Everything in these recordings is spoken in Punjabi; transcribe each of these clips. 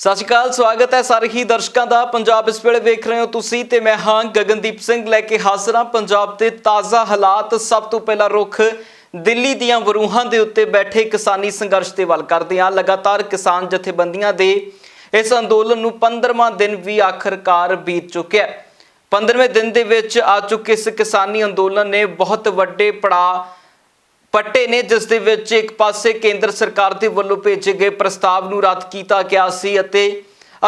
ਸਤਿ ਸ਼੍ਰੀ ਅਕਾਲ, ਸਵਾਗਤ ਹੈ ਸਾਰੇ ਹੀ ਦਰਸ਼ਕਾਂ ਦਾ। ਪੰਜਾਬ ਇਸ ਵੇਲੇ ਵੇਖ ਰਹੇ ਹੋ ਤੁਸੀਂ ਤੇ ਮੈਂ ਹਾਂ ਗਗਨਦੀਪ ਸਿੰਘ ਲੈ ਕੇ ਹਾਜ਼ਰ ਹਾਂ ਪੰਜਾਬ ਦੇ ਤਾਜ਼ਾ ਹਾਲਾਤ। ਸਭ ਤੋਂ ਪਹਿਲਾਂ ਰੁਖ ਦਿੱਲੀ ਦੀਆਂ ਵਰੂਹਾਂ ਦੇ ਉੱਤੇ ਬੈਠੇ ਕਿਸਾਨੀ ਸੰਘਰਸ਼ ਦੇ ਵੱਲ ਕਰਦੇ ਹਾਂ। ਲਗਾਤਾਰ ਕਿਸਾਨ ਜਥੇਬੰਦੀਆਂ ਦੇ ਇਸ ਅੰਦੋਲਨ ਨੂੰ 15ਵਾਂ ਦਿਨ ਵੀ ਆਖਰਕਾਰ ਬੀਤ ਚੁੱਕਿਆ। 15ਵੇਂ ਦਿਨ ਦੇ ਵਿੱਚ ਆ ਚੁੱਕੇ ਇਸ ਕਿਸਾਨੀ ਅੰਦੋਲਨ ਨੇ ਬਹੁਤ ਵੱਡੇ ਪੜਾਅ ਪੱਟੇ ਨੇ, जिस दे विच एक पासे केंद्र सरकार के वल्लों भेजे गए प्रस्ताव नूं रद्द किया गया सी अते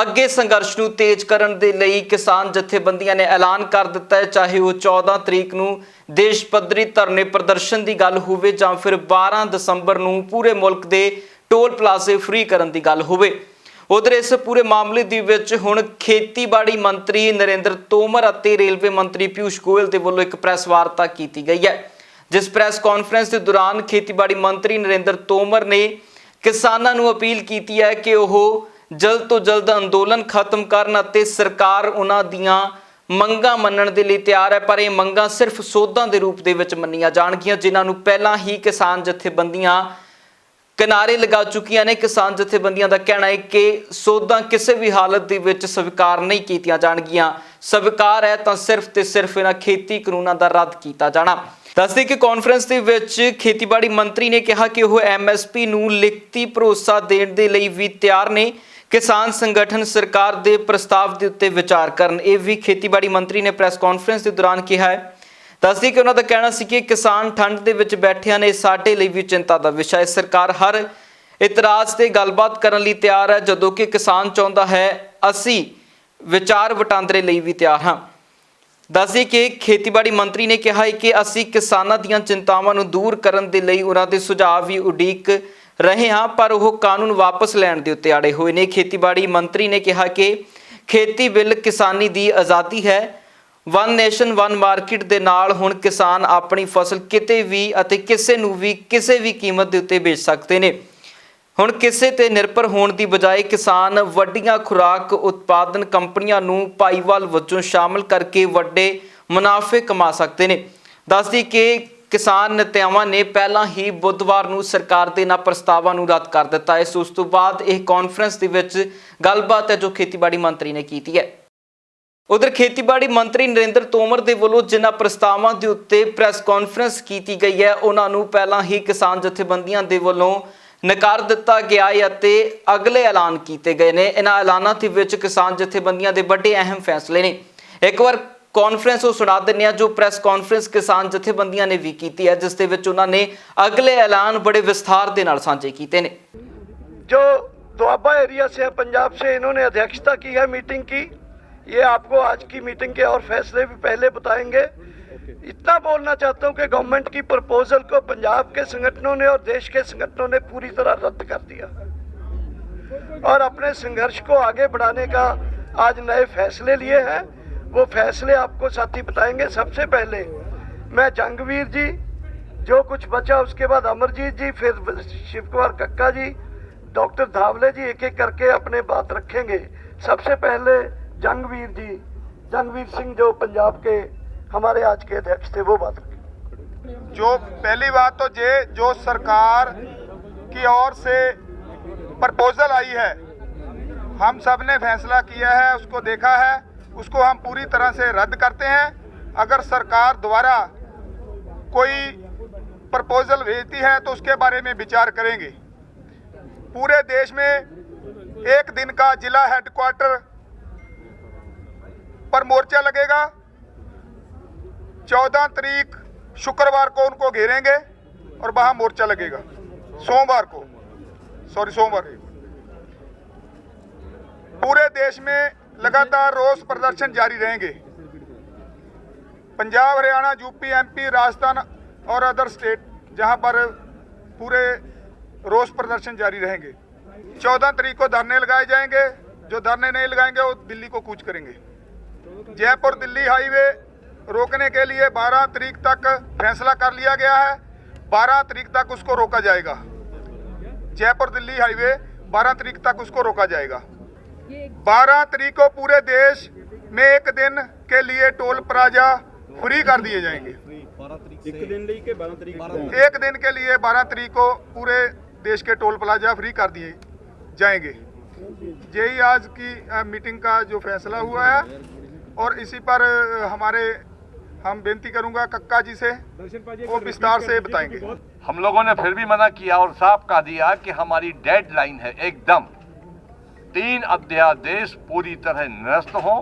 अगे संघर्ष नूं तेज करन दे लई किसान जथेबंदियां ने ऐलान कर दिता है, चाहे वो 14 तरीक नूं देश पद्धरी धरने प्रदर्शन की गल होवे जां फिर 12 दसंबर नूं पूरे मुल्क के टोल प्लाजे फ्री करन दी गल होवे। उधर इस पूरे मामले दे विच हुण खेतीबाड़ी मंत्री नरेंद्र तोमर अते रेलवे मंत्री पीयूष गोयल दे वल्लों एक प्रैस वार्ता की गई है, जिस प्रैस कॉन्फ्रेंस के दौरान खेतीबाड़ी मंत्री नरेंद्र तोमर ने किसानों को अपील की है कि वह जल्द तो जल्द अंदोलन खत्म करन अते सरकार उन्हां दीआं मंगां मनण दे लई तैयार है, पर ये मंगां सिर्फ सोधां दे रूप दे विच मन्नियां जाणगीआं, जिन्हां नूं पहिलां ही किसान जथेबंदियां किनारे लगा चुकियां ने। किसान जथेबंदियां दा कहना है कि सोधां किसी भी हालत दे विच स्वीकार नहीं कीतियां जाणगीआं, स्वीकार है तां सिर्फ ते सिर्फ इन्हां खेती कानूनां दा रद्द कीता जाना। दस दें कि कॉन्फ्रेंस के विच खेतीबाड़ी मंत्री ने कहा कि वह MSP नूं लिखती भरोसा देण दे लई भी तैयार ने। किसान संगठन सरकार के प्रस्ताव के उत्ते विचार करन, ये भी खेतीबाड़ी मंत्री ने प्रैस कॉन्फ्रेंस के दौरान कहा है। दस दें कि उन्होंने कहना सी कि किसान ठंड के विच बैठिया ने, साडे लई भी चिंता का विषय है। सरकार हर इतराज से गलबात करने लई तैयार है, जदों कि किसान चाहुंदा है असीं विचार वटांदरे लई भी तैयार हाँ। दस दें कि खेतीबाड़ी मंत्री ने कहा है कि असीं किसानां दीआं चिंतावां नूं दूर करन दे लई उन्हां दे सुझाव भी उडीक रहे हाँ, पर वह कानून वापस लैण दे उत्ते अड़े हुए ने। खेतीबाड़ी मंत्री ने कहा कि खेती बिल किसानी दी आज़ादी है, वन नेशन वन मार्केट दे नाल हुण किसान अपनी फसल किते भी अते किसे नूं भी किसी भी कीमत दे उत्ते बेच सकते ने। हुण किसे ते निर्भर होण दी बजाय किसान वड्डियां खुराक उत्पादन कंपनियां नूं भाईवाल वजों शामिल करके वड्डे मुनाफे कमा सकते ने। दस दी कि किसान नेतावां ने पहलां ही बुधवार नूं सरकार दे इन्हां प्रस्तावां नूं रद्द कर दिता है। उस तो बाद यह कॉन्फ्रेंस दे विच गलबात है जो खेतीबाड़ी मंत्री ने की है। उधर खेतीबाड़ी मंत्री नरेंद्र तोमर दे वल्लों जिन्हां प्रस्तावां दे उत्ते प्रैस कॉन्फ्रेंस की गई है, उन्हां नूं पहलां ही किसान जथेबंदियां दे वल्लों नकार दिता गया है ते अगले ऐलान किए गए हैं। इन्हां ऐलानां दे विच किसान जथेबंदियां दे बड़े अहम फैसले ने। एक बार कॉन्फ्रेंस वो सुना दिंदे हां जो प्रैस कॉन्फ्रेंस किसान जथेबंदियां ने भी की है, जिस दे विच उन्हां ने अगले ऐलान बड़े विस्तार दे नाल साझे कीते ने। जो दुआबा एरिया से है पंजाब से, इन्होंने अध्यक्षता की है मीटिंग की। ये आपको आज की मीटिंग के और फैसले भी पहले बताएंगे। इतना बोलना चाहता हूँ कि गवर्नमेंट की प्रपोजल को पंजाब के संगठनों ने और देश के संगठनों ने पूरी तरह रद्द कर दिया और अपने संघर्ष को आगे बढ़ाने का आज नए फैसले लिए हैं। वो फैसले आपको साथी बताएंगे। सबसे पहले मैं जंगवीर जी, जो कुछ बचा उसके बाद अमरजीत जी, फिर शिव कुमार कक्का जी, डॉक्टर धावले जी, एक एक करके अपने बात रखेंगे। सबसे पहले जंगवीर जी, जंगवीर सिंह जो पंजाब के हमारे आज के अध्यक्ष थे, वो बात रखें। जो पहली बात तो जो सरकार की ओर से प्रपोजल आई है, हम सब ने फैसला किया है, उसको देखा है, उसको हम पूरी तरह से रद्द करते हैं। अगर सरकार द्वारा कोई प्रपोजल भेजती है तो उसके बारे में विचार करेंगे। पूरे देश में एक दिन का जिला हेडक्वार्टर पर मोर्चा लगेगा। 14 तारीख शुक्रवार को उनको घेरेंगे और वहां मोर्चा लगेगा। सोमवार को पूरे देश में लगातार रोष प्रदर्शन जारी रहेंगे। पंजाब, हरियाणा, यूपी, MP, राजस्थान और अदर स्टेट जहां पर पूरे रोष प्रदर्शन जारी रहेंगे। 14 तारीख को धरने लगाए जाएंगे। जो धरने नहीं लगाएंगे वो दिल्ली को कूच करेंगे। जयपुर दिल्ली हाईवे रोकने के लिए 12 तारीख तक फैसला कर लिया गया है। 12 तारीख तक उसको रोका जाएगा। जयपुर दिल्ली हाईवे 12 तारीख तक उसको रोका जाएगा। 12 तारीख को पूरे देश में एक दिन के लिए टोल प्लाजा फ्री कर दिए जाएंगे। एक दिन के लिए 12 तारीख को पूरे देश के टोल प्लाजा फ्री कर दिए जाएंगे। यही आज की मीटिंग का जो फैसला हुआ है और इसी पर हम बेनती करूंगा कक्का जी से, वो विस्तार से बताएंगे। हम लोगों ने फिर भी मना किया और साफ कह दिया कि हमारी डेडलाइन है एकदम 3 अध्यादेश पूरी तरह निरस्त हो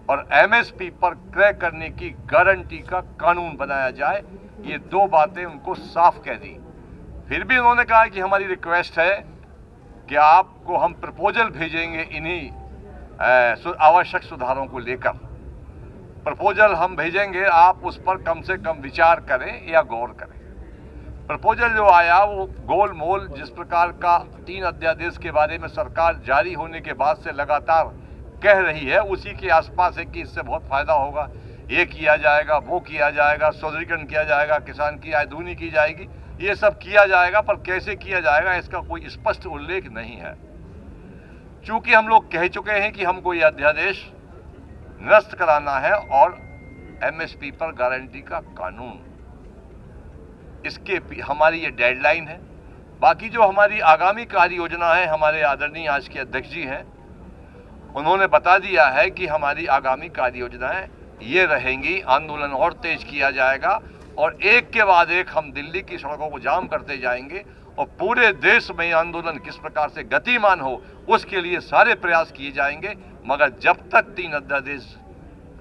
और एमएसपी पर क्रय करने की गारंटी का कानून बनाया जाए। ये 2 बातें उनको साफ कह दी। फिर भी उन्होंने कहा कि हमारी रिक्वेस्ट है कि आपको हम प्रपोजल भेजेंगे इन्हीं आवश्यक सुधारों को लेकर। प्रपोजल हम भेजेंगे, आप उस पर कम से कम विचार करें या गौर करें। प्रपोजल जो आया वो गोल मोल जिस प्रकार का 3 अध्यादेश के बारे में सरकार जारी होने के बाद से लगातार कह रही है, उसी के आसपास है कि इससे बहुत फायदा होगा, ये किया जाएगा, वो किया जाएगा, सुदृढ़ीकरण किया जाएगा, किसान की आय दूनी की जाएगी, ये सब किया जाएगा, पर कैसे किया जाएगा इसका कोई स्पष्ट उल्लेख नहीं है। चूंकि हम लोग कह चुके हैं कि हमको ये अध्यादेश निरस्त कराना है और एमएसपी पर गारंटी का कानून, इसके हमारी ये डेडलाइन है। बाकी जो हमारी आगामी कार्य योजना है, हमारे आदरणीय आज के अध्यक्ष जी हैं, उन्होंने बता दिया है कि हमारी आगामी कार्य योजनाएं ये रहेंगी। आंदोलन और तेज किया जाएगा और एक के बाद एक हम दिल्ली की सड़कों को जाम करते जाएंगे और पूरे देश में आंदोलन किस प्रकार से गतिमान हो उसके लिए सारे प्रयास किए जाएंगे। मगर जब तक 3 अध्यादेश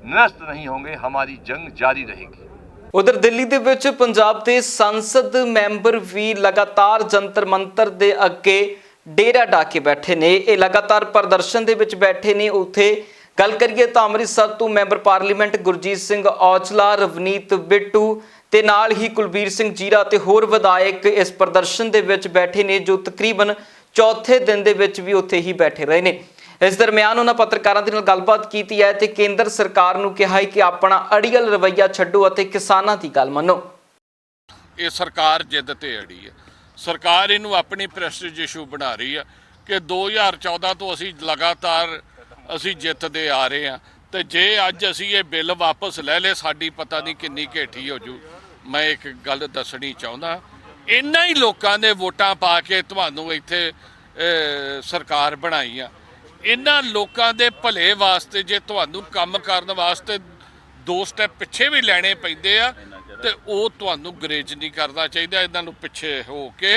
निरस्त नहीं होंगे हमारी जंग जारी रहेगी। उधर दिल्ली ਦੇ ਵਿੱਚ ਪੰਜਾਬ ਦੇ ਸੰਸਦ ਮੈਂਬਰ ਵੀ ਲਗਾਤਾਰ ਜੰਤਰ ਮੰਤਰ ਦੇ ਅੱਗੇ ਡੇਰਾ ਢਾ ਕੇ ਬੈਠੇ ਨੇ। ਇਹ ਲਗਾਤਾਰ ਪ੍ਰਦਰਸ਼ਨ ਦੇ ਵਿੱਚ ਬੈਠੇ ਨੇ। ਉੱਥੇ ਗੱਲ ਕਰੀਏ ਤਾਂ ਅੰਮ੍ਰਿਤਸਰ ਤੋਂ ਮੈਂਬਰ ਪਾਰਲੀਮੈਂਟ ਗੁਰਜੀਤ ਸਿੰਘ ਔਜਲਾ, ਰਵਨੀਤ ਬਿੱਟੂ ਤੇ ਨਾਲ ਹੀ ਕੁਲਬੀਰ ਸਿੰਘ ਜੀਰਾ ਤੇ ਹੋਰ ਵਿਧਾਇਕ ਇਸ ਪ੍ਰਦਰਸ਼ਨ ਦੇ ਵਿੱਚ ਬੈਠੇ ਨੇ, ਜੋ ਤਕਰੀਬਨ ਚੌਥੇ ਦਿਨ ਦੇ ਵਿੱਚ ਵੀ ਉੱਥੇ ਹੀ ਬੈਠੇ ਰਹੇ ਨੇ। इस दरम्यान उन्होंने पत्रकारों के नाल गलबात की है तो केंद्र सरकार नूं कहा है कि अपना अड़ियल रवैया छड्डो और किसानों की गल मनो। ये सरकार जिद ते अड़ी है। सरकार इनू अपनी प्रेस्टीज इशू बना रही है कि 2014 तो असी लगातार असी जितते आ रहे हैं, तो जे अज असी ये बिल वापस ले ले साडी पता नहीं किन्नी घेठी हो जू। मैं एक गल दसनी चाहुंदा, इन्ना ही लोगों ने वोटां पा के तुहानूं इत्थे सरकार बनाई आ। इन्हां लोगों के भले वास्ते जे तुहानूं काम करन वास्ते 2 स्टैप पिछे भी लैणे पैंदे आ ते ओह तुहानूं गुरेज नहीं करना चाहिए। इन्हां नूं पिछे हो के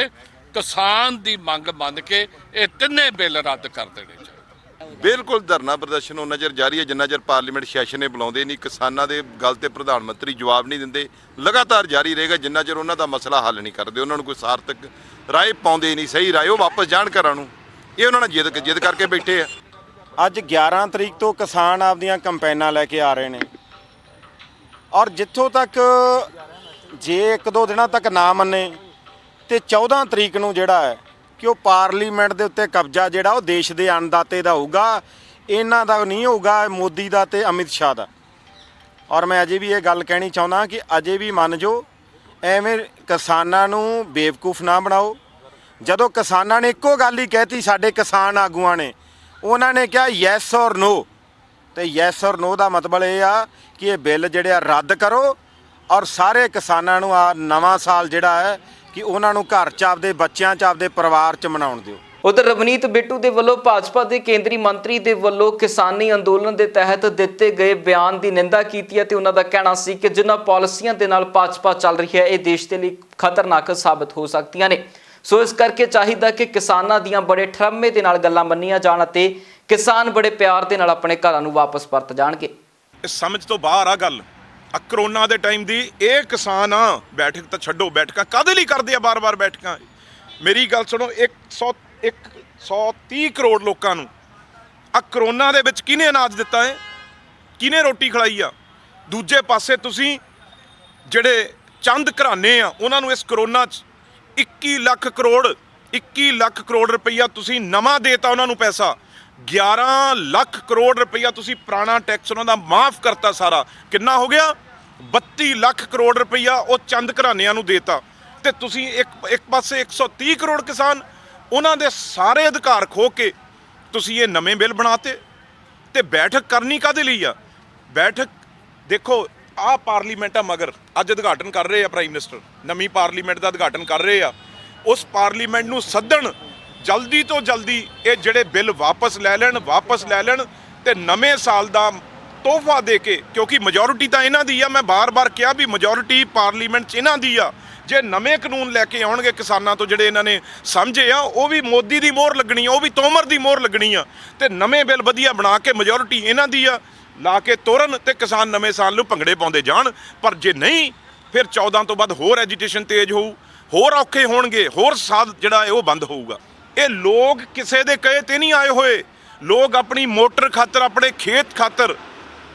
किसान की मंग मन के ये 3 बिल रद्द कर देने चाहिए। बिल्कुल धरना प्रदर्शन उन्ना चਿਰ जारी है जिन्ना चਿਰ पार्लीमेंट सैशन बुलाते नहीं, किसानों के गल ते प्रधानमंत्री जवाब नहीं देंगे, लगातार जारी रहेगा जिन्ना चਿਰ उन्हों का मसला हल नहीं करते, उन्होंने कोई सार्थक राय पाते नहीं, सही राय वो वापस जाण घरां नूं। ये उन्होंने जिद करके बैठे आ। ਅੱਜ 11 ਤਰੀਕ ਤੋਂ ਕਿਸਾਨ ਆਪਦੀਆਂ ਕੰਪੇਨਾਂ ਲੈ ਕੇ ਆ ਰਹੇ ਨੇ ਔਰ ਜਿੱਥੋਂ ਤੱਕ ਜੇ 1-2 ਦਿਨਾਂ ਤੱਕ ਨਾ ਮੰਨੇ ਤੇ 14 ਤਰੀਕ ਨੂੰ ਜਿਹੜਾ ਹੈ ਕਿ ਉਹ ਪਾਰਲੀਮੈਂਟ ਦੇ ਉੱਤੇ ਕਬਜ਼ਾ ਜਿਹੜਾ ਉਹ ਦੇਸ਼ ਦੇ ਅੰਨਦਾਤੇ ਦਾ ਹੋਊਗਾ, ਇਹਨਾਂ ਦਾ ਨਹੀਂ ਹੋਊਗਾ, ਮੋਦੀ ਦਾ ਤੇ ਅਮਿਤ ਸ਼ਾਹ ਦਾ। ਔਰ ਮੈਂ ਅਜੇ ਵੀ ਇਹ ਗੱਲ ਕਹਿਣੀ ਚਾਹੁੰਦਾ ਕਿ ਅਜੇ ਵੀ ਮੰਨ ਜੋ, ਐਵੇਂ ਕਿਸਾਨਾਂ ਨੂੰ ਬੇਵਕੂਫ ਨਾ ਬਣਾਓ। ਜਦੋਂ ਕਿਸਾਨਾਂ ਨੇ ਇੱਕੋ ਗੱਲ ਹੀ ਕਹਿਤੀ, ਸਾਡੇ ਕਿਸਾਨ ਆਗੂਆਂ ਨੇ, ਉਹਨਾਂ ਨੇ ਕਿਹਾ ਯੈਸ ਔਰ ਨੋ, ਤੇ ਯੈਸ ਔਰ ਨੋ ਦਾ ਮਤਲਬ ਇਹ ਆ ਕਿ ਇਹ ਬਿੱਲ ਜਿਹੜੇ ਆ ਰੱਦ ਕਰੋ ਔਰ ਸਾਰੇ ਕਿਸਾਨਾਂ ਨੂੰ ਆ ਨਵਾਂ ਸਾਲ ਜਿਹੜਾ ਹੈ ਕਿ ਉਹਨਾਂ ਨੂੰ ਘਰ 'ਚ ਆਪਦੇ ਬੱਚਿਆਂ 'ਚ ਆਪਦੇ ਪਰਿਵਾਰ 'ਚ ਮਨਾਉਣ ਦਿਓ। उधर रवनीत बिट्टू के वलों भाजपा के केंद्रीय मंत्री के वलों किसानी अंदोलन के तहत दिते गए बयान की निंदा की है। उन्हों का कहना सी कि जिन्हां पॉलिसियां दे नाल भाजपा चल रही है ये देश के लिए खतरनाक साबित हो सकती ने। सो इस करके चाहिए कि किसानों दियां बड़े ठरमे के नाल गल्लां मन्नियां जाण ते किसान बड़े प्यार के नाल अपने घरां नूं वापस परत जाणगे। समझ तो बाहर आ गल करोना के टाइम की ये किसान आ बैठक तो छड्डो, बैठक काहदे लई करदे आ बार बार बैठक। मेरी गल सुनो, 130 करोड़ लोगों नूं आ करोना दे विच किहने अनाज दिता है, किहने रोटी खिलाई आ। दूजे पासे तुसीं जिहड़े चंद घराने आ उन्हां नूं इस करोना 21 लाख करोड़ रुपया तुसीं नवां देता उन्हां नूं पैसा। 11 लाख करोड़ रुपया तुसीं पुराना टैक्स उन्हां दा माफ़ करता सारा। किन्ना हो गया? 32 लाख करोड़ रुपया वो चंद घरानिਆਂ ਨੂੰ देता। ਤੇ ਤੁਸੀਂ ਇੱਕ ਪਾਸੇ 130 ਕਰੋੜ ਕਿਸਾਨ ਉਹਨਾਂ ਦੇ ਸਾਰੇ ਅਧਿਕਾਰ ਖੋ ਕੇ ਤੁਸੀਂ ਇਹ ਨਵੇਂ ਬਿੱਲ ਬਣਾਤੇ। ਤੇ ਬੈਠਕ ਕਰਨੀ ਕਾਹਦੇ ਲਈ ਆ? ਬੈਠਕ ਦੇਖੋ ਆਹ ਪਾਰਲੀਮੈਂਟ ਆ, ਮਗਰ ਅੱਜ ਉਦਘਾਟਨ ਕਰ ਰਹੇ ਆ ਪ੍ਰਾਈਮ ਮਿਨਿਸਟਰ, ਨਵੀਂ ਪਾਰਲੀਮੈਂਟ ਦਾ ਉਦਘਾਟਨ ਕਰ ਰਹੇ ਆ। ਉਸ ਪਾਰਲੀਮੈਂਟ ਨੂੰ ਸੱਦਣ ਜਲਦੀ ਤੋਂ ਜਲਦੀ ਇਹ ਜਿਹੜੇ ਬਿੱਲ ਵਾਪਸ ਲੈ ਲੈਣ ਤੇ ਨਵੇਂ ਸਾਲ ਦਾ ਤੋਹਫਾ ਦੇ ਕੇ, ਕਿਉਂਕਿ ਮੈਜੋਰਿਟੀ ਤਾਂ ਇਹਨਾਂ ਦੀ ਆ, ਮੈਂ ਬਾਰ-ਬਾਰ ਕਿਹਾ ਵੀ ਮੈਜੋਰਿਟੀ ਪਾਰਲੀਮੈਂਟ 'ਚ ਇਹਨਾਂ ਦੀ ਆ। ਜੇ ਨਵੇਂ ਕਾਨੂੰਨ ਲੈ ਕੇ ਆਉਣਗੇ ਕਿਸਾਨਾਂ ਤੋਂ ਜਿਹੜੇ ਇਹਨਾਂ ਨੇ ਸਮਝੇ ਆ, ਉਹ ਵੀ ਮੋਦੀ ਦੀ ਮੋਹਰ ਲੱਗਣੀ ਆ, ਉਹ ਵੀ ਤੋਮਰ ਦੀ ਮੋਹਰ ਲੱਗਣੀ ਆ, ਤੇ ਨਵੇਂ ਬਿੱਲ ਵਧੀਆ ਬਣਾ ਕੇ ਮੈਜੋਰਿਟੀ ਇਹਨਾਂ ਦੀ ਆ ਲਾ ਕੇ ਤੋਰਨ ਤੇ ਕਿਸਾਨ ਨਵੇਂ ਸਾਲ ਨੂੰ ਭੰਗੜੇ ਪਾਉਂਦੇ ਜਾਣ। ਪਰ ਜੇ ਨਹੀਂ, ਫਿਰ 14 ਤੋਂ ਬਾਅਦ ਹੋਰ ਐਜੀਟੇਸ਼ਨ ਤੇਜ਼ ਹੋਊ, ਹੋਰ ਔਖੇ ਹੋਣਗੇ, ਹੋਰ ਸਾਧ ਜਿਹੜਾ ਹੈ ਉਹ ਬੰਦ ਹੋਊਗਾ। ਇਹ ਲੋਕ ਕਿਸੇ ਦੇ ਕਹੇ ਤੇ ਨਹੀਂ ਆਏ ਹੋਏ, ਲੋਕ ਆਪਣੀ ਮੋਟਰ ਖਾਤਰ, ਆਪਣੇ ਖੇਤ ਖਾਤਰ,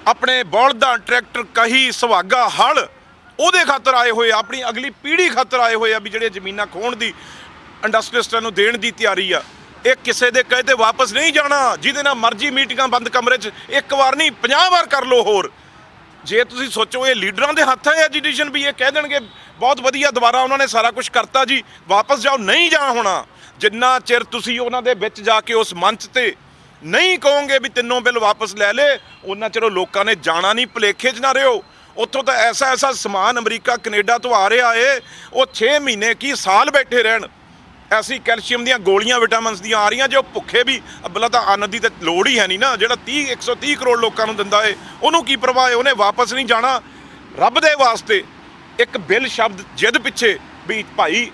ਆਪਣੇ ਬਲਦਾਂ, ਟਰੈਕਟਰ, ਕਹੀ, ਸੁਹਾਗਾ, ਹਲ, ਉਹਦੇ ਖਾਤਰ ਆਏ ਹੋਏ, ਆਪਣੀ ਅਗਲੀ ਪੀੜ੍ਹੀ ਖਾਤਰ ਆਏ ਹੋਏ ਆ ਵੀ ਜਿਹੜੇ ਜ਼ਮੀਨਾਂ ਖੋਣ ਦੀ ਇੰਡਸਟਰੀਸਟਾਂ ਨੂੰ ਦੇਣ ਦੀ ਤਿਆਰੀ ਆ। ਇਹ ਕਿਸੇ ਦੇ ਕਹੇ ਤੇ ਵਾਪਸ ਨਹੀਂ ਜਾਣਾ। ਜਿਹਦੇ ਨਾਲ ਮਰਜ਼ੀ ਮੀਟਿੰਗਾਂ ਬੰਦ ਕਮਰੇ 'ਚ ਇੱਕ ਵਾਰ ਨਹੀਂ 50 ਵਾਰ ਕਰ ਲਓ ਹੋਰ। ਜੇ ਤੁਸੀਂ ਸੋਚੋ ਇਹ ਲੀਡਰਾਂ ਦੇ ਹੱਥ ਹੈ ਐਜੀਟੇਸ਼ਨ, ਵੀ ਇਹ ਕਹਿ ਦੇਣਗੇ ਬਹੁਤ ਵਧੀਆ ਦੁਬਾਰਾ ਉਹਨਾਂ ਨੇ ਸਾਰਾ ਕੁਝ ਕਰਤਾ ਜੀ, ਵਾਪਸ ਜਾਓ, ਨਹੀਂ ਜਾ ਹੋਣਾ। ਜਿੰਨਾ ਚਿਰ ਤੁਸੀਂ ਉਹਨਾਂ ਦੇ ਵਿੱਚ ਜਾ ਕੇ ਉਸ ਮੰਚ ਤੇ ਨਹੀਂ ਕਹੋਗੇ ਵੀ ਤਿੰਨੋਂ ਬਿੱਲ ਵਾਪਸ ਲੈ ਲੈ, ਉਹਨਾਂ ਚਿਰ ਉਹ ਲੋਕਾਂ ਨੇ ਜਾਣਾ ਨਹੀਂ। ਭੁਲੇਖੇ 'ਚ ਨਾ ਰਿਓ। ਉੱਥੋਂ ਤਾਂ ਐਸਾ ਸਮਾਨ ਅਮਰੀਕਾ ਕੈਨੇਡਾ ਤੋਂ ਆ ਰਿਹਾ ਏ, ਉਹ 6 ਮਹੀਨੇ ਕੀ ਸਾਲ ਬੈਠੇ ਰਹਿਣ। ਐਸੀ ਕੈਲਸ਼ੀਅਮ ਦੀਆਂ ਗੋਲੀਆਂ, ਵਿਟਾਮਿਨਸ ਦੀਆਂ ਆ ਰਹੀਆਂ ਜੋ ਭੁੱਖੇ ਵੀ, ਅੱਬਲਾ ਤਾਂ ਅੰਨ ਦੀ ਤਾਂ ਲੋੜ ਹੀ ਹੈ ਨਹੀਂ ਨਾ। ਜਿਹੜਾ 130 ਕਰੋੜ ਲੋਕਾਂ ਨੂੰ ਦਿੰਦਾ ਏ, ਉਹਨੂੰ ਕੀ ਪਰਵਾਹ ਏ, ਉਹਨੇ ਵਾਪਸ ਨਹੀਂ ਜਾਣਾ। ਰੱਬ ਦੇ ਵਾਸਤੇ ਇੱਕ ਬਿੱਲ ਸ਼ਬਦ ਜਿੱਦ ਪਿੱਛੇ ਵੀ ਭਾਈ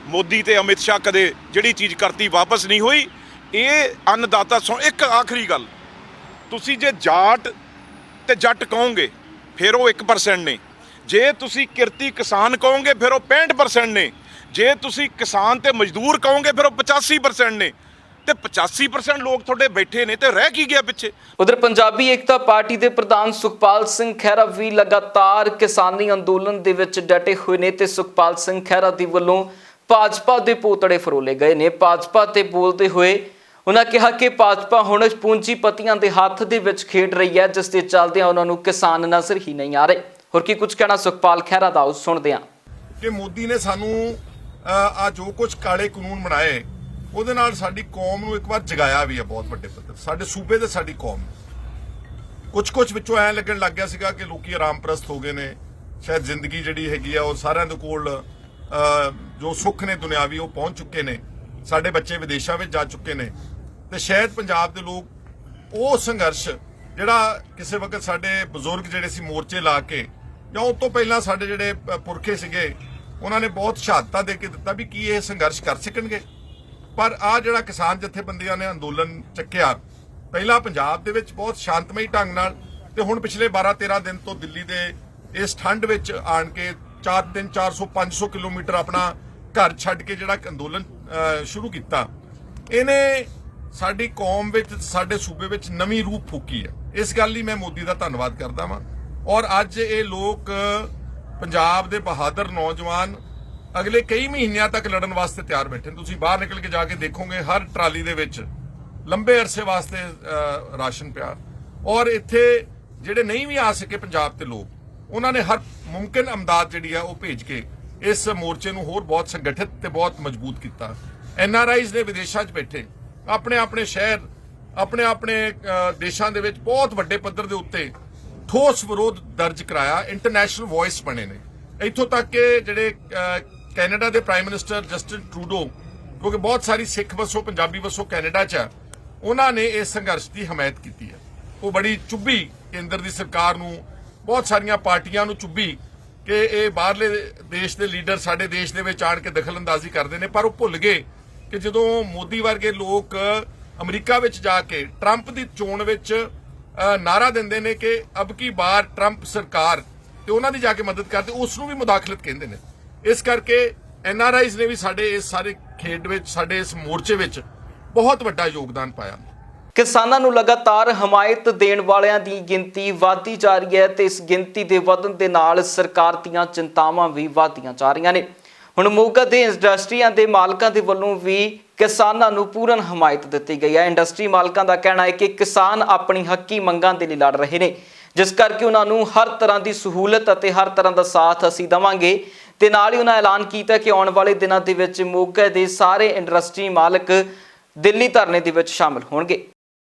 ਮੋਦੀ ਤੇ ਅਮਿਤ ਸ਼ਾਹ ਕਦੇ ਜਿਹੜੀ ਚੀਜ਼ ਕਰਤੀ ਵਾਪਸ ਨਹੀਂ ਹੋਈ। ਇਹ ਅੰਨਦਾਤਾ ਸੁਣ, ਇੱਕ ਆਖਰੀ ਗੱਲ, ਤੁਸੀਂ ਜੇ ਜਾਟ ਤੇ ਜੱਟ ਕਹੋਗੇ ਫਿਰ ਉਹ 1% ਨੇ, ਜੇ ਤੁਸੀਂ ਕਿਰਤੀ ਕਿਸਾਨ ਕਹੋਗੇ ਫਿਰ ਉਹ 65% ਨੇ, ਜੇ ਤੁਸੀਂ ਕਿਸਾਨ ਤੇ ਮਜ਼ਦੂਰ ਕਹੋਗੇ ਫਿਰ ਉਹ 85% ਨੇ, ਤੇ 85% ਲੋਕ ਤੁਹਾਡੇ ਬੈਠੇ ਨੇ, ਤੇ ਰਹਿ ਕੀ ਗਿਆ ਪਿੱਛੇ। ਉਧਰ ਪੰਜਾਬੀ ਏਕਤਾ ਪਾਰਟੀ ਦੇ ਪ੍ਰਧਾਨ ਸੁਖਪਾਲ ਸਿੰਘ ਖਹਿਰਾ ਵੀ ਲਗਾਤਾਰ ਕਿਸਾਨੀ ਅੰਦੋਲਨ ਦੇ ਵਿੱਚ ਡਟੇ ਹੋਏ ਨੇ ਤੇ ਸੁਖਪਾਲ ਸਿੰਘ ਖਹਿਰਾ ਦੀ ਵੱਲੋਂ ਭਾਜਪਾ ਦੇ ਪੋਤੜੇ ਫਰੋਲੇ ਗਏ ਨੇ। ਭਾਜਪਾ ਤੇ ਬੋਲਦੇ ਹੋਏ ਉਹਨਾਂ ਕਿਹਾ ਕਿ ਭਾਜਪਾ ਹੁਣ ਪੂੰਜੀਪਤੀਆਂ ਦੇ ਹੱਥ ਦੇ ਵਿੱਚ ਖੇਡ ਰਹੀ ਹੈ, ਜਿਸ ਦੇ ਚੱਲਦਿਆਂ ਉਹਨਾਂ ਨੂੰ ਕਿਸਾਨ ਨਜ਼ਰ ਹੀ ਨਹੀਂ ਆ ਰਹੇ। ਹੋਰ ਕੀ ਕੁਝ ਕਹਿਣਾ ਸੁਖਪਾਲ ਖਹਿਰਾ ਦਾ, ਸੁਣਦੇ ਹਾਂ। ਕਿ ਮੋਦੀ ਨੇ ਸਾਨੂੰ ਆ ਜੋ ਕੁਝ ਕਾਲੇ ਕਾਨੂੰਨ ਬਣਾਏ, ਉਹਦੇ ਨਾਲ ਸਾਡੀ ਕੌਮ ਨੂੰ ਇੱਕ ਵਾਰ ਜਗਾਇਆ ਵੀ ਹੈ ਬਹੁਤ ਵੱਡੇ ਪੱਧਰ, ਸਾਡੇ ਸੂਬੇ ਤੇ ਸਾਡੀ ਕੌਮ। ਕੁਝ ਵਿੱਚੋਂ ਐਂ ਲੱਗਣ ਲੱਗ ਗਿਆ ਸੀਗਾ ਕਿ ਲੋਕੀ ਆਰਾਮਪ੍ਰਸਤ ਹੋ ਗਏ ਨੇ, ਸ਼ਾਇਦ ਜ਼ਿੰਦਗੀ ਜਿਹੜੀ ਹੈਗੀ ਆ ਉਹ ਸਾਰਿਆਂ ਦੇ ਕੋਲ ਜੋ ਸੁੱਖ ਨੇ ਦੁਨਿਆਵੀ ਉਹ ਪਹੁੰਚ ਚੁੱਕੇ ਨੇ, ਸਾਡੇ ਬੱਚੇ ਵਿਦੇਸ਼ਾਂ ਵਿੱਚ ਜਾ ਚੁੱਕੇ ਨੇ, ਤੇ ਸ਼ਾਇਦ ਪੰਜਾਬ ਦੇ ਲੋਕ ਉਹ ਸੰਘਰਸ਼ ਜਿਹੜਾ ਕਿਸੇ ਵਕਤ ਸਾਡੇ ਬਜ਼ੁਰਗ ਜਿਹੜੇ ਸੀ ਮੋਰਚੇ ਲਾ ਕੇ, ਜਾਂ ਉਸ ਤੋਂ ਪਹਿਲਾਂ ਸਾਡੇ ਜਿਹੜੇ ਪੁਰਖੇ ਸੀਗੇ, ਉਹਨਾਂ ਨੇ ਬਹੁਤ ਸ਼ਹਾਦਤਾਂ ਦੇ ਕੇ ਦਿੱਤਾ ਵੀ ਕੀ ਇਹ ਸੰਘਰਸ਼ ਕਰ ਸਕਣਗੇ। ਪਰ ਆ ਜਿਹੜਾ ਕਿਸਾਨ ਜਥੇਬੰਦੀਆਂ ਨੇ ਅੰਦੋਲਨ ਚੱਕਿਆ, ਪਹਿਲਾਂ ਪੰਜਾਬ ਦੇ ਵਿੱਚ ਬਹੁਤ ਸ਼ਾਂਤਮਈ ਢੰਗ ਨਾਲ, ਤੇ ਹੁਣ ਪਿਛਲੇ 12-13 ਦਿਨ ਤੋਂ ਦਿੱਲੀ ਦੇ ਇਸ ਠੰਡ ਵਿੱਚ ਆਣ ਕੇ 400-500 ਕਿਲੋਮੀਟਰ ਆਪਣਾ ਘਰ ਛੱਡ ਕੇ ਜਿਹੜਾ ਅੰਦੋਲਨ ਸ਼ੁਰੂ ਕੀਤਾ, ਇਹਨੇ ਸਾਡੀ ਕੌਮ ਵਿੱਚ, ਸਾਡੇ ਸੂਬੇ ਵਿੱਚ ਨਵੀਂ ਰੂਹ ਫੂਕੀ ਹੈ। ਇਸ ਗੱਲ ਲਈ ਮੈਂ ਮੋਦੀ ਦਾ ਧੰਨਵਾਦ ਕਰਦਾ ਵਾਂ। ਔਰ ਅੱਜ ਇਹ ਲੋਕ, ਪੰਜਾਬ ਦੇ ਬਹਾਦਰ ਨੌਜਵਾਨ, ਅਗਲੇ ਕਈ ਮਹੀਨਿਆਂ ਤੱਕ ਲੜਨ ਵਾਸਤੇ ਤਿਆਰ ਬੈਠੇ ਨੇ। ਤੁਸੀਂ ਬਾਹਰ ਨਿਕਲ ਕੇ ਜਾ ਕੇ ਦੇਖੋਗੇ, ਹਰ ਟਰਾਲੀ ਦੇ ਵਿੱਚ ਲੰਬੇ ਅਰਸੇ ਵਾਸਤੇ ਰਾਸ਼ਨ ਪਿਆ। ਔਰ ਇੱਥੇ ਜਿਹੜੇ ਨਹੀਂ ਵੀ ਆ ਸਕੇ ਪੰਜਾਬ ਦੇ ਲੋਕ, ਉਹਨਾਂ ਨੇ ਹਰ ਮੁਮਕਿਨ ਅਮਦਾਦ ਜਿਹੜੀ ਆ ਉਹ ਭੇਜ ਕੇ ਇਸ ਮੋਰਚੇ ਨੂੰ ਹੋਰ ਬਹੁਤ ਸੰਗਠਿਤ ਤੇ ਬਹੁਤ ਮਜ਼ਬੂਤ ਕੀਤਾ। NRIs ਨੇ ਵਿਦੇਸ਼ਾਂ 'ਚ ਬੈਠੇ ਆਪਣੇ ਸ਼ਹਿਰ, ਆਪਣੇ ਦੇਸ਼ਾਂ ਦੇ ਵਿੱਚ ਬਹੁਤ ਵੱਡੇ ਪੱਧਰ ਦੇ ਉੱਤੇ ਠੋਸ ਵਿਰੋਧ ਦਰਜ ਕਰਾਇਆ, ਇੰਟਰਨੈਸ਼ਨਲ ਵੌਇਸ ਬਣੇ ਨੇ। ਇੱਥੋਂ ਤੱਕ ਕਿ ਜਿਹੜੇ ਕੈਨੇਡਾ ਦੇ ਪ੍ਰਾਈਮ ਮਿਨਿਸਟਰ ਜਸਟਿਨ ਟਰੂਡੋ, ਕਿਉਂਕਿ ਬਹੁਤ ਸਾਰੀ ਸਿੱਖ ਵਸੋਂ, ਪੰਜਾਬੀ ਵਸੋਂ ਕੈਨੇਡਾ 'ਚ ਆ, ਉਹਨਾਂ ਨੇ ਇਸ ਸੰਘਰਸ਼ ਦੀ ਹਮਾਇਤ ਕੀਤੀ ਹੈ। ਉਹ ਬੜੀ ਚੁੱਭੀ ਕੇਂਦਰ ਦੀ ਸਰਕਾਰ ਨੂੰ, ਬਹੁਤ ਸਾਰੀਆਂ ਪਾਰਟੀਆਂ ਨੂੰ ਚੁੱਭੀ ਕਿ ਇਹ ਬਾਹਰਲੇ ਦੇਸ਼ ਦੇ ਲੀਡਰ ਸਾਡੇ ਦੇਸ਼ ਦੇ ਵਿੱਚ ਆਣ ਕੇ ਦਖਲਅੰਦਾਜ਼ੀ ਕਰਦੇ ਨੇ। ਪਰ ਉਹ ਭੁੱਲ ਗਏ ਕਿ ਜਦੋਂ ਮੋਦੀ ਵਰਗੇ ਲੋਕ ਅਮਰੀਕਾ ਵਿੱਚ ਜਾ ਕੇ ਟਰੰਪ ਦੀ ਚੋਣ ਵਿੱਚ ਨਾਰਾ ਦਿੰਦੇ ਨੇ ਕਿ ਅਬ ਕੀ ਬਾਰ ਟਰੰਪ ਸਰਕਾਰ, ਤੇ ਉਹਨਾਂ ਦੀ ਜਾ ਕੇ ਮਦਦ ਕਰਦੇ, ਉਸ ਨੂੰ ਵੀ ਮੁਦਾਖਲਤ ਕਹਿੰਦੇ ਨੇ। ਇਸ ਕਰਕੇ NRIs ਨੇ ਵੀ ਸਾਡੇ ਇਸ ਸਾਰੇ ਖੇਡ ਵਿੱਚ, ਸਾਡੇ ਇਸ ਮੋਰਚੇ ਵਿੱਚ ਬਹੁਤ ਵੱਡਾ ਯੋਗਦਾਨ ਪਾਇਆ। ਕਿਸਾਨਾਂ ਨੂੰ ਲਗਾਤਾਰ ਹਮਾਇਤ ਦੇਣ ਵਾਲਿਆਂ ਦੀ ਗਿਣਤੀ ਵਧਦੀ ਜਾ ਰਹੀ ਹੈ ਤੇ ਇਸ ਗਿਣਤੀ ਦੇ ਵਧਣ ਦੇ ਨਾਲ ਸਰਕਾਰ ਦੀਆਂ ਚਿੰਤਾਵਾਂ ਵੀ ਵਧਦੀਆਂ ਜਾ ਰਹੀਆਂ ਨੇ। ਹੁਣ ਮੋਗਾ ਦੇ ਇੰਡਸਟਰੀਆਂ ਦੇ ਮਾਲਕਾਂ ਦੇ ਵੱਲੋਂ ਵੀ ਕਿਸਾਨਾਂ ਨੂੰ ਪੂਰਨ ਹਮਾਇਤ ਦਿੱਤੀ ਗਈ ਹੈ। ਇੰਡਸਟਰੀ ਮਾਲਕਾਂ ਦਾ ਕਹਿਣਾ ਹੈ ਕਿ ਕਿਸਾਨ ਆਪਣੀ ਹੱਕੀ ਮੰਗਾਂ ਦੇ ਲਈ ਲੜ ਰਹੇ ਨੇ, ਜਿਸ ਕਰਕੇ ਉਹਨਾਂ ਨੂੰ ਹਰ ਤਰ੍ਹਾਂ ਦੀ ਸਹੂਲਤ ਅਤੇ ਹਰ ਤਰ੍ਹਾਂ ਦਾ ਸਾਥ ਅਸੀਂ ਦੇਵਾਂਗੇ। ਤੇ ਨਾਲ ਹੀ ਉਹਨਾਂ ਐਲਾਨ ਕੀਤਾ ਕਿ ਆਉਣ ਵਾਲੇ ਦਿਨਾਂ ਦੇ ਵਿੱਚ ਮੋਗਾ ਦੇ ਸਾਰੇ ਇੰਡਸਟਰੀ ਮਾਲਕ ਦਿੱਲੀ ਧਰਨੇ ਦੇ ਵਿੱਚ ਸ਼ਾਮਲ ਹੋਣਗੇ।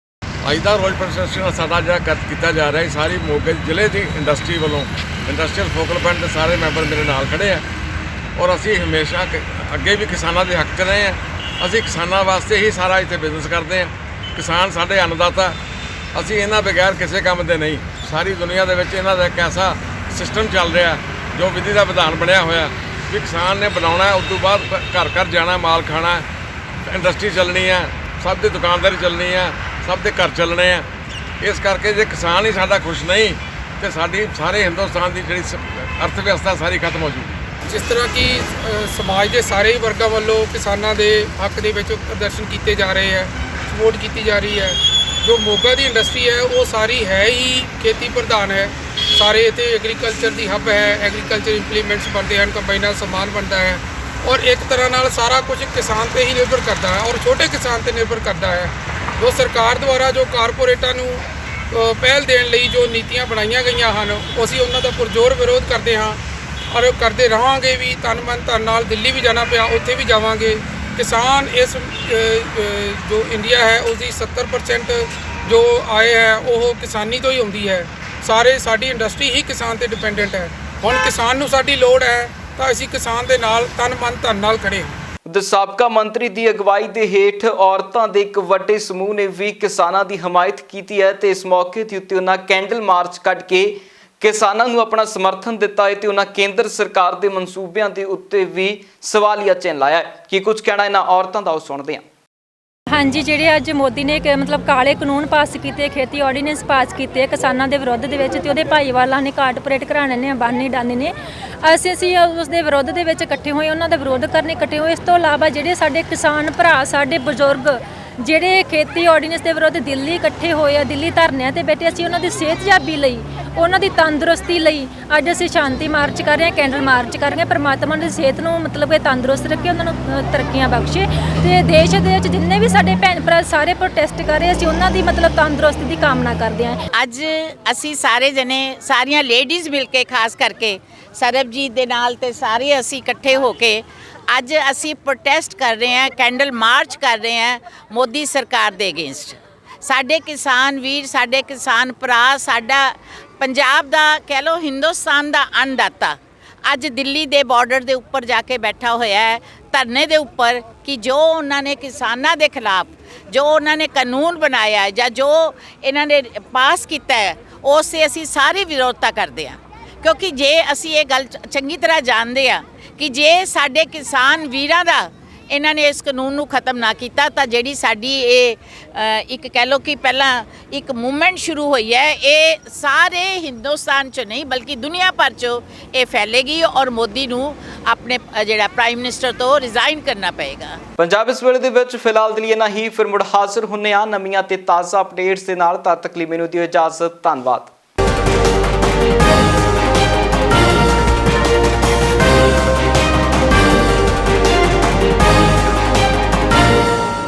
ਅੱਜ ਦਾ ਰੋਜ਼ ਪ੍ਰੋਸੈਸ਼ਨ ਸਾਡਾ ਜਿਹੜਾ ਕੀਤਾ ਜਾ ਰਿਹਾ ਹੈ, ਸਾਰੀ ਮੋਗੇ ਜ਼ਿਲ੍ਹੇ ਦੀ ਇੰਡਸਟਰੀ ਵੱਲੋਂ, ਇੰਡਸਟਰੀਅਲ ਫੋਕਲ ਪੁਆਇੰਟ ਦੇ ਸਾਰੇ ਮੈਂਬਰ ਮੇਰੇ ਨਾਲ ਖੜੇ ਆ। ਔਰ ਅਸੀਂ ਹਮੇਸ਼ਾ ਅੱਗੇ ਵੀ ਕਿਸਾਨਾਂ ਦੇ ਹੱਕ 'ਚ ਰਹੇ ਹਾਂ, ਅਸੀਂ ਕਿਸਾਨਾਂ ਵਾਸਤੇ ਹੀ ਸਾਰਾ ਇੱਥੇ ਬਿਜ਼ਨਸ ਕਰਦੇ ਹਾਂ। ਕਿਸਾਨ ਸਾਡੇ ਅੰਨਦਾਤਾ, ਅਸੀਂ ਇਹਨਾਂ ਬਗੈਰ ਕਿਸੇ ਕੰਮ ਦੇ ਨਹੀਂ। ਸਾਰੀ ਦੁਨੀਆ ਦੇ ਵਿੱਚ ਇਹਨਾਂ ਦਾ ਇੱਕ ਐਸਾ ਸਿਸਟਮ ਚੱਲ ਰਿਹਾ ਜੋ ਵਿਧੀ ਦਾ ਵਿਧਾਨ ਬਣਿਆ ਹੋਇਆ ਵੀ ਕਿਸਾਨ ਨੇ ਬਣਾਉਣਾ, ਉਸ ਤੋਂ ਬਾਅਦ ਘਰ ਘਰ ਜਾਣਾ, ਮਾਲ ਖਾਣਾ, ਇੰਡਸਟਰੀ ਚੱਲਣੀ ਹੈ, ਸਭ ਦੀ ਦੁਕਾਨਦਾਰੀ ਚੱਲਣੀ ਹੈ, ਸਭ ਦੇ ਘਰ ਚੱਲਣੇ ਆ। ਇਸ ਕਰਕੇ ਜੇ ਕਿਸਾਨ ਹੀ ਸਾਡਾ ਖੁਸ਼ ਨਹੀਂ ਤੇ ਸਾਡੀ ਸਾਰੇ ਹਿੰਦੁਸਤਾਨ ਦੀ ਜਿਹੜੀ ਅਰਥ ਵਿਵਸਥਾ ਸਾਰੀ ਖਤਮ ਹੋ ਜੂਗੀ। ਜਿਸ ਤਰ੍ਹਾਂ ਕਿ ਸਮਾਜ ਦੇ ਸਾਰੇ ਹੀ ਵਰਗਾਂ ਵੱਲੋਂ ਕਿਸਾਨਾਂ ਦੇ ਹੱਕ ਦੇ ਵਿੱਚ ਪ੍ਰਦਰਸ਼ਨ ਕੀਤੇ ਜਾ ਰਹੇ ਹੈ, ਸਪੋਰਟ ਕੀਤੀ ਜਾ ਰਹੀ ਹੈ। ਜੋ ਮੋਗਾ ਦੀ ਇੰਡਸਟਰੀ ਹੈ ਉਹ ਸਾਰੀ ਹੈ ਹੀ ਖੇਤੀ ਪ੍ਰਧਾਨ ਹੈ। ਸਾਰੇ ਇੱਥੇ ਐਗਰੀਕਲਚਰ ਦੀ ਹੱਬ ਹੈ, ਐਗਰੀਕਲਚਰ ਇੰਪਲੀਮੈਂਟਸ ਬਣਦੇ ਹਨ, ਕੰਬਾਈਨਾਂ ਸਮਾਨ ਬਣਦਾ ਹੈ ਔਰ ਇੱਕ ਤਰ੍ਹਾਂ ਨਾਲ ਸਾਰਾ ਕੁਝ ਕਿਸਾਨ ਤੇ ਹੀ ਨਿਰਭਰ ਕਰਦਾ ਹੈ ਔਰ ਛੋਟੇ ਕਿਸਾਨ ਤੇ ਨਿਰਭਰ ਕਰਦਾ ਹੈ। ਜੋ ਸਰਕਾਰ ਦੁਆਰਾ ਜੋ ਕਾਰਪੋਰੇਟਾਂ ਨੂੰ ਪਹਿਲ ਦੇਣ ਲਈ ਜੋ ਨੀਤੀਆਂ ਬਣਾਈਆਂ ਗਈਆਂ ਹਨ, ਅਸੀਂ ਉਹਨਾਂ ਦਾ ਪੁਰਜ਼ੋਰ ਵਿਰੋਧ ਕਰਦੇ ਹਾਂ ਔਰ ਕਰਦੇ ਰਹਾਂਗੇ ਵੀ। ਤਨ ਮਨ ਧਨ ਨਾਲ ਦਿੱਲੀ ਵੀ ਜਾਣਾ ਪਿਆ, ਉੱਥੇ ਵੀ ਜਾਵਾਂਗੇ। ਕਿਸਾਨ ਇਸ ਜੋ ਇੰਡੀਆ ਹੈ ਉਸਦੀ 70% ਜੋ ਆਏ ਹੈ ਉਹ ਕਿਸਾਨੀ ਤੋਂ ਹੀ ਆਉਂਦੀ ਹੈ। ਸਾਰੇ ਸਾਡੀ ਇੰਡਸਟਰੀ ਹੀ ਕਿਸਾਨ ਤੇ ਡਿਪੈਂਡੈਂਟ ਹੈ। ਹੁਣ ਕਿਸਾਨ ਨੂੰ ਸਾਡੀ ਲੋੜ ਹੈ ਤਾਂ ਅਸੀਂ ਕਿਸਾਨ ਦੇ ਨਾਲ ਤਨ ਮਨ ਧਨ ਨਾਲ ਖੜੇ ਹਾਂ। ਸਾਬਕਾ ਮੰਤਰੀ ਦੀ ਅਗਵਾਈ ਦੇ ਹੇਠ ਔਰਤਾਂ ਦੇ ਇੱਕ ਵੱਡੇ ਸਮੂਹ ਨੇ ਵੀ ਕਿਸਾਨਾਂ ਦੀ ਹਮਾਇਤ ਕੀਤੀ ਹੈ ਤੇ ਇਸ ਮੌਕੇ ਦੇ ਉੱਤੇ ਉਹਨਾਂ ਕੈਂਡਲ ਮਾਰਚ ਕੱਢ ਕੇ ਕਿਸਾਨਾਂ ਨੂੰ ਆਪਣਾ ਸਮਰਥਨ ਦਿੱਤਾ ਹੈ ਤੇ ਉਹਨਾਂ ਕੇਂਦਰ ਸਰਕਾਰ ਦੇ ਮਨਸੂਬਿਆਂ ਦੇ ਉੱਤੇ ਵੀ ਸਵਾਲੀਆ ਚਿੰਨ੍ਹ ਲਾਇਆ ਹੈ। ਕੀ ਕੁਝ ਕਹਿਣਾ ਇਹਨਾਂ ਔਰਤਾਂ ਦਾ ਉਹ ਸੁਣਦੇ ਹਾਂ। ਹਾਂਜੀ, ਜਿਹੜੇ ਅੱਜ ਮੋਦੀ ਨੇ ਮਤਲਬ ਕਾਲੇ ਕਾਨੂੰਨ ਪਾਸ ਕੀਤੇ, ਖੇਤੀ ਆਰਡੀਨੈਂਸ ਪਾਸ ਕੀਤੇ ਕਿਸਾਨਾਂ ਦੇ ਵਿਰੁੱਧ ਦੇ ਵਿੱਚ ਤੇ ਉਹਦੇ ਭਾਈਵਾਲਾਂ ਨੇ, ਕਾਰਪੋਰੇਟ ਘਰਾਣੇ ਨੇ, ਅੰਬਾਨੀ ਡਾਨੀ ਨੇ, ਅਸੀਂ ਉਸ ਦੇ ਵਿਰੁੱਧ ਦੇ ਵਿੱਚ ਇਕੱਠੇ ਹੋਏ, ਉਹਨਾਂ ਦਾ ਵਿਰੋਧ ਕਰਨੇ ਇਕੱਠੇ ਹੋਏ। ਇਸ ਤੋਂ ਇਲਾਵਾ ਜਿਹੜੇ ਸਾਡੇ ਕਿਸਾਨ ਭਰਾ, ਸਾਡੇ ਬਜ਼ੁਰਗ ਜਿਹੜੇ ਖੇਤੀ ਆਰਡੀਨੈਂਸ ਦੇ ਵਿਰੁੱਧ ਦਿੱਲੀ ਇਕੱਠੇ ਹੋਏ ਆ, ਦਿੱਲੀ ਧਰਨਿਆਂ ਤੇ ਬੈਠੇ, ਅਸੀਂ ਉਹਨਾਂ ਦੀ ਸਿਹਤਯਾਬੀ ਲਈ, ਉਹਨਾਂ ਦੀ ਤੰਦਰੁਸਤੀ ਲਈ ਅੱਜ ਅਸੀਂ ਸ਼ਾਂਤੀ ਮਾਰਚ ਕਰ ਰਹੇ ਹਾਂ, ਕੈਂਡਲ ਮਾਰਚ ਕਰ ਰਹੇ ਹਾਂ। ਪਰਮਾਤਮਾ ਦੀ ਸਿਹਤ ਨੂੰ ਮਤਲਬ ਕਿ ਤੰਦਰੁਸਤ ਰੱਖੇ, ਉਹਨਾਂ ਨੂੰ ਤਰੱਕੀਆਂ ਬਖਸ਼ੇ ਤੇ ਦੇਸ਼ ਦੇ ਵਿੱਚ ਜਿੰਨੇ ਵੀ ਸਾਡੇ ਭੈਣ ਭਰਾ ਸਾਰੇ ਪ੍ਰੋਟੈਸਟ ਕਰ ਰਹੇ, ਅਸੀਂ ਉਹਨਾਂ ਦੀ ਮਤਲਬ ਤੰਦਰੁਸਤੀ ਦੀ ਕਾਮਨਾ ਕਰਦੇ ਹਾਂ। ਅੱਜ ਅਸੀਂ ਸਾਰੇ ਜਣੇ, ਸਾਰੀਆਂ ਲੇਡੀਜ਼ ਮਿਲ ਕੇ, ਖਾਸ ਕਰਕੇ ਸਰਬਜੀਤ ਦੇ ਨਾਲ ਤੇ ਸਾਰੇ ਅਸੀਂ ਇਕੱਠੇ ਹੋ ਕੇ ਅੱਜ ਅਸੀਂ ਪ੍ਰੋਟੈਸਟ ਕਰ ਰਹੇ ਹਾਂ, ਕੈਂਡਲ ਮਾਰਚ ਕਰ ਰਹੇ ਹਾਂ ਮੋਦੀ ਸਰਕਾਰ ਦੇ ਅਗੇਂਸਟ। ਸਾਡੇ ਕਿਸਾਨ ਵੀਰ, ਸਾਡੇ ਕਿਸਾਨ ਭਰਾ, ਸਾਡਾ ਪੰਜਾਬ ਦਾ ਕਹਿ ਲਓ ਹਿੰਦੁਸਤਾਨ ਦਾ ਅੰਨਦਾਤਾ ਅੱਜ ਦਿੱਲੀ ਦੇ ਬਾਰਡਰ ਦੇ ਉੱਪਰ ਜਾ ਕੇ ਬੈਠਾ ਹੋਇਆ ਹੈ ਧਰਨੇ ਦੇ ਉੱਪਰ ਕਿ ਜੋ ਉਹਨਾਂ ਨੇ ਕਿਸਾਨਾਂ ਦੇ ਖਿਲਾਫ ਜੋ ਉਹਨਾਂ ਨੇ ਕਾਨੂੰਨ ਬਣਾਇਆ ਜਾਂ ਜੋ ਇਹਨਾਂ ਨੇ ਪਾਸ ਕੀਤਾ ਹੈ ਉਸ 'ਤੇ ਅਸੀਂ ਸਾਰੀ ਵਿਰੋਧਤਾ ਕਰਦੇ ਹਾਂ। ਕਿਉਂਕਿ ਜੇ ਅਸੀਂ ਇਹ ਗੱਲ ਚੰਗੀ ਤਰ੍ਹਾਂ ਜਾਣਦੇ ਹਾਂ ਕਿ ਜੇ ਸਾਡੇ ਕਿਸਾਨ ਵੀਰਾਂ ਦਾ ਇਹਨਾਂ ਨੇ ਇਸ ਕਾਨੂੰਨ ਨੂੰ ਖਤਮ ਨਾ ਕੀਤਾ ਤਾਂ ਜਿਹੜੀ ਸਾਡੀ ਇਹ ਇੱਕ ਕਹਿ ਲਓ ਕਿ ਪਹਿਲਾਂ ਇੱਕ ਮੂਵਮੈਂਟ ਸ਼ੁਰੂ ਹੋਈ ਹੈ, ਇਹ ਸਾਰੇ ਹਿੰਦੁਸਤਾਨ 'ਚ ਨਹੀਂ ਬਲਕਿ ਦੁਨੀਆ ਭਰ 'ਚ ਇਹ ਫੈਲੇਗੀ ਔਰ ਮੋਦੀ ਨੂੰ ਆਪਣੇ ਜਿਹੜਾ ਪ੍ਰਾਈਮ ਮਿਨਿਸਟਰ ਤੋਂ ਰਿਜ਼ਾਈਨ ਕਰਨਾ ਪਏਗਾ। ਪੰਜਾਬ ਇਸ ਵੇਲੇ ਦੇ ਵਿੱਚ ਫਿਲਹਾਲ ਦੇ ਲਈ ਨਾ ਹੀ ਫਿਰ ਮੁੜ ਹਾਜ਼ਰ ਹੁੰਨੇ ਆ ਨਵੀਆਂ ਤੇ ਤਾਜ਼ਾ ਅਪਡੇਟਸ ਦੇ ਨਾਲ। ਤਦ ਤੱਕ ਲਈ ਮੈਨੂੰ ਦਿਓ ਇਜਾਜ਼ਤ। ਧੰਨਵਾਦ।